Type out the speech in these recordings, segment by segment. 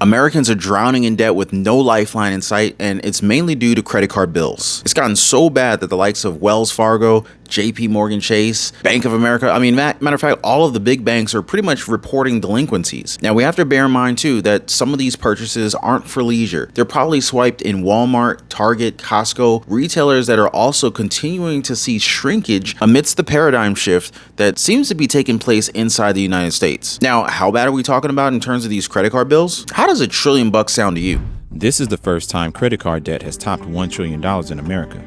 Americans are drowning in debt with no lifeline in sight, and it's mainly due to credit card bills. It's gotten so bad that the likes of Wells Fargo, JP Morgan Chase, Bank of America, matter of fact, all of the big banks are pretty much reporting delinquencies. Now, we have to bear in mind too that some of these purchases aren't for leisure. They're probably swiped in Walmart, Target, Costco, retailers that are also continuing to see shrinkage amidst the paradigm shift that seems to be taking place inside the United States. Now, how bad are we talking about in terms of these credit card bills? How does $1 trillion sound to you? This is the first time credit card debt has topped $1 trillion in America.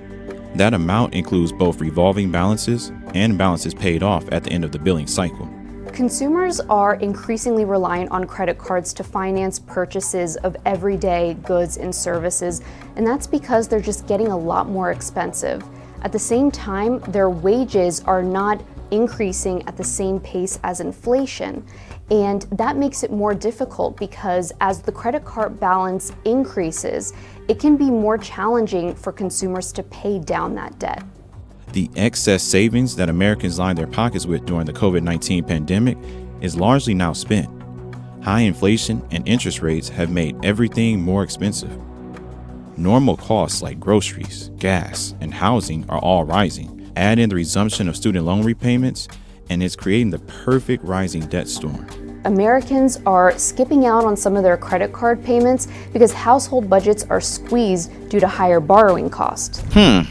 That amount includes both revolving balances and balances paid off at the end of the billing cycle. Consumers are increasingly reliant on credit cards to finance purchases of everyday goods and services, and that's because they're just getting a lot more expensive. At the same time, their wages are not increasing at the same pace as inflation. And that makes it more difficult because as the credit card balance increases, it can be more challenging for consumers to pay down that debt. The excess savings that Americans lined their pockets with during the COVID-19 pandemic is largely now spent. High inflation and interest rates have made everything more expensive. Normal costs like groceries, gas, and housing are all rising. Add in the resumption of student loan repayments, and it's creating the perfect rising debt storm. Americans are skipping out on some of their credit card payments because household budgets are squeezed due to higher borrowing costs.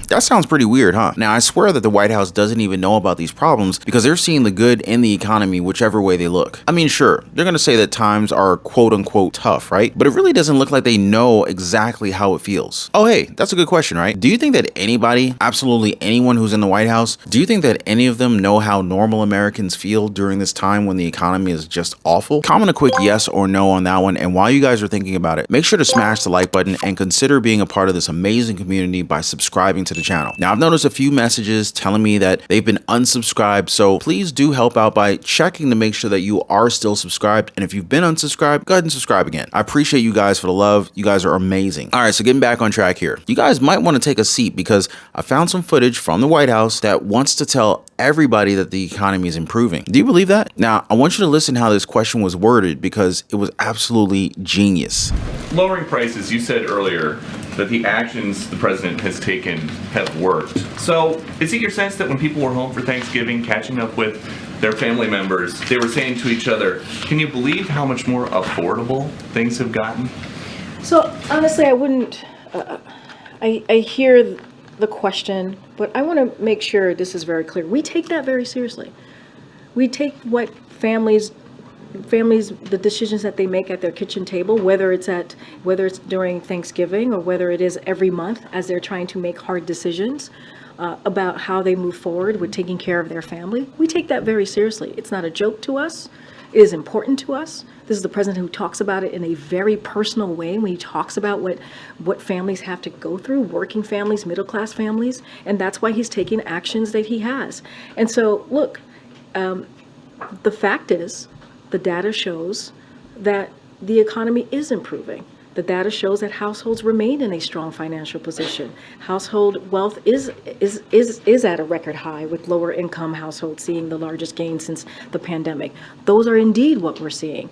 That sounds pretty weird, huh? Now, I swear that the White House doesn't even know about these problems because they're seeing the good in the economy whichever way they look. I mean, sure, they're going to say that times are quote unquote tough, right? But it really doesn't look like they know exactly how it feels. Oh, hey, that's a good question, right? Do you think that anybody, absolutely anyone who's in the White House, do you think that any of them know how normal Americans feel during this time when the economy is just awful? Comment a quick yes or no on that one, and while you guys are thinking about it, make sure to smash the like button and consider being a part of this amazing community by subscribing to the channel. Now, I've noticed a few messages telling me that they've been unsubscribed, so please do help out by checking to make sure that you are still subscribed, and if you've been unsubscribed, go ahead and subscribe again. I appreciate you guys for the love. You guys are amazing. All right, so getting back on track here. You guys might want to take a seat because I found some footage from the White House that wants to tell everybody that the economy is improving. Do you believe that? Now, I want you to listen how this question was worded because it was absolutely genius. Lowering prices, you said earlier that the actions the president has taken have worked. So is it your sense that when people were home for Thanksgiving, catching up with their family members, they were saying to each other, can you believe how much more affordable things have gotten? So honestly, I wouldn't, I hear the question, but I want to make sure this is very clear. We take that very seriously. We take what families, the decisions that they make at their kitchen table, whether it's during Thanksgiving or whether it is every month as they're trying to make hard decisions about how they move forward with taking care of their family. We take that very seriously. It's not a joke to us. It is important to us. This is the president who talks about it in a very personal way when he talks about what families have to go through, working families, middle-class families, and that's why he's taking actions that he has. And so, look, the fact is, the data shows that the economy is improving. The data shows that households remain in a strong financial position. Household wealth is at a record high, with lower income households seeing the largest gain since the pandemic. Those are indeed what we're seeing.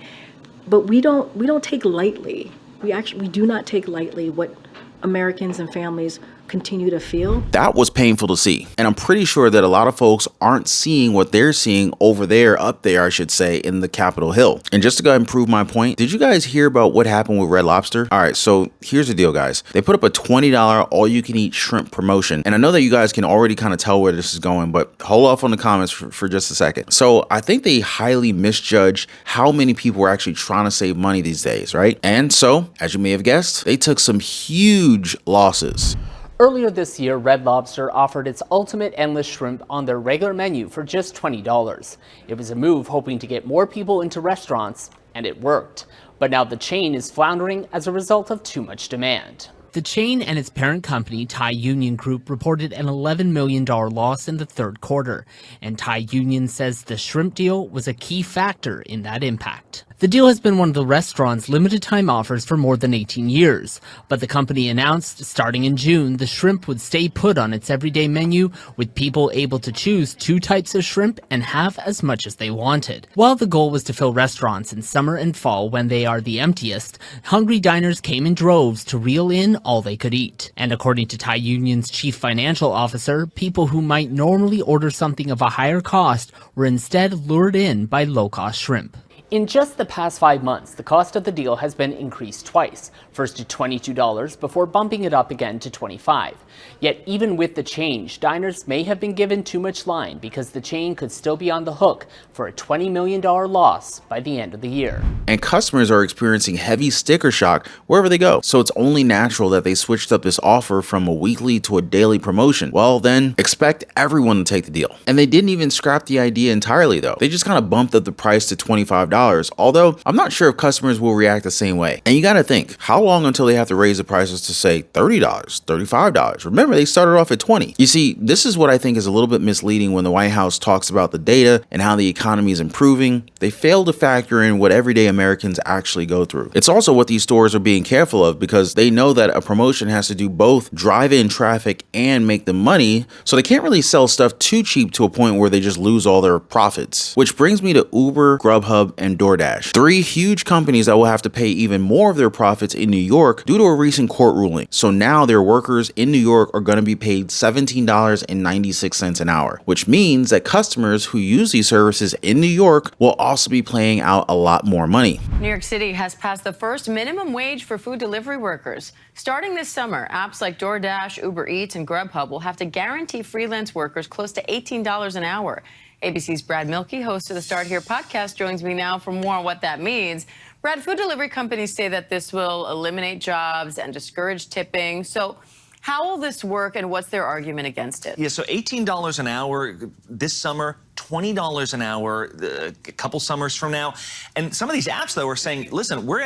But we don't take lightly. We do not take lightly what Americans and families continue to feel. That was painful to see. And I'm pretty sure that a lot of folks aren't seeing what they're seeing over there, up there, I should say, in the Capitol Hill. And just to go ahead and prove my point, did you guys hear about what happened with Red Lobster? All right, so here's the deal, guys. They put up a $20 all-you-can-eat shrimp promotion. And I know that you guys can already kind of tell where this is going, but hold off on the comments for just a second. So I think they highly misjudged how many people were actually trying to save money these days, right? And so, as you may have guessed, they took some huge losses. Earlier this year, Red Lobster offered its ultimate endless shrimp on their regular menu for just $20. It was a move hoping to get more people into restaurants, and it worked. But now the chain is floundering as a result of too much demand. The chain and its parent company, Thai Union Group, reported an $11 million loss in the third quarter, and Thai Union says the shrimp deal was a key factor in that impact. The deal has been one of the restaurant's limited time offers for more than 18 years, but the company announced starting in June the shrimp would stay put on its everyday menu, with people able to choose 2 types of shrimp and have as much as they wanted. While the goal was to fill restaurants in summer and fall when they are the emptiest, hungry diners came in droves to reel in all they could eat. And according to Thai Union's chief financial officer, people who might normally order something of a higher cost were instead lured in by low-cost shrimp. In just the past 5 months, the cost of the deal has been increased twice, first to $22 before bumping it up again to $25. Yet even with the change, diners may have been given too much line because the chain could still be on the hook for a $20 million loss by the end of the year. And customers are experiencing heavy sticker shock wherever they go, so it's only natural that they switched up this offer from a weekly to a daily promotion. Well then, expect everyone to take the deal. And they didn't even scrap the idea entirely though. They just kind of bumped up the price to $25. Although I'm not sure if customers will react the same way. And you gotta think, how long until they have to raise the prices to say $30, $35? Remember, they started off at $20. You see, this is what I think is a little bit misleading when the White House talks about the data and how the economy is improving. They fail to factor in what everyday Americans actually go through. It's also what these stores are being careful of because they know that a promotion has to do both drive in traffic and make them money, so they can't really sell stuff too cheap to a point where they just lose all their profits. Which brings me to Uber, Grubhub, and DoorDash, 3 huge companies that will have to pay even more of their profits in New York due to a recent court ruling. So now their workers in New York are going to be paid $17.96 an hour, which means that customers who use these services in New York will also be paying out a lot more money. New York City has passed the first minimum wage for food delivery workers. Starting this summer, apps like DoorDash, Uber Eats, and Grubhub will have to guarantee freelance workers close to $18 an hour. ABC's Brad Milkey, host of the Start Here podcast, joins me now for more on what that means. Brad, food delivery companies say that this will eliminate jobs and discourage tipping. So how will this work and what's their argument against it? Yeah, so $18 an hour this summer, $20 an hour a couple summers from now. And some of these apps, though, are saying, listen, we're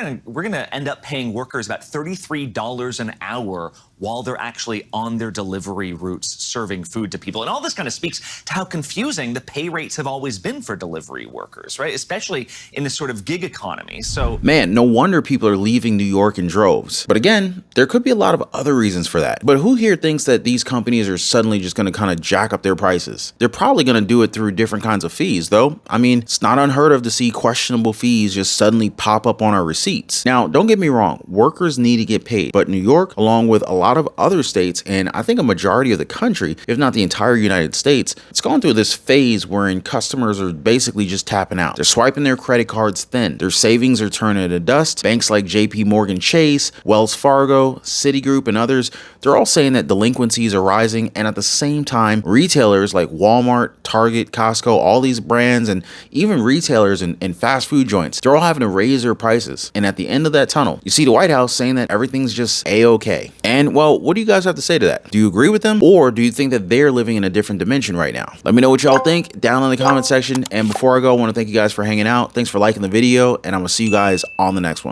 gonna end up paying workers about $33 an hour while they're actually on their delivery routes serving food to people. And all this kind of speaks to how confusing the pay rates have always been for delivery workers, right? Especially in this sort of gig economy. So, man, no wonder people are leaving New York in droves. But again, there could be a lot of other reasons for that. But who here thinks that these companies are suddenly just going to kind of jack up their prices? They're probably going to do it through different kinds of fees, though. I mean, it's not unheard of to see questionable fees just suddenly pop up on our receipts. Now, don't get me wrong, workers need to get paid, but New York, along with a lot of other states, and I think a majority of the country, if not the entire United States, it's going through this phase wherein customers are basically just tapping out. They're swiping their credit cards thin. Their savings are turning to dust. Banks like JP Morgan Chase, Wells Fargo, Citigroup, and others, they're all saying that delinquencies are rising, and at the same time, retailers like Walmart, Target, Costco, all these brands, and even retailers and fast food joints, they're all having to raise their prices. And at the end of that tunnel, you see the White House saying that everything's just a-okay. And well, what do you guys have to say to that? Do you agree with them, or do you think that they're living in a different dimension right now? Let me know what y'all think down in the comment section. And before I go, I want to thank you guys for hanging out. Thanks for liking the video, and I'm gonna see you guys on the next one.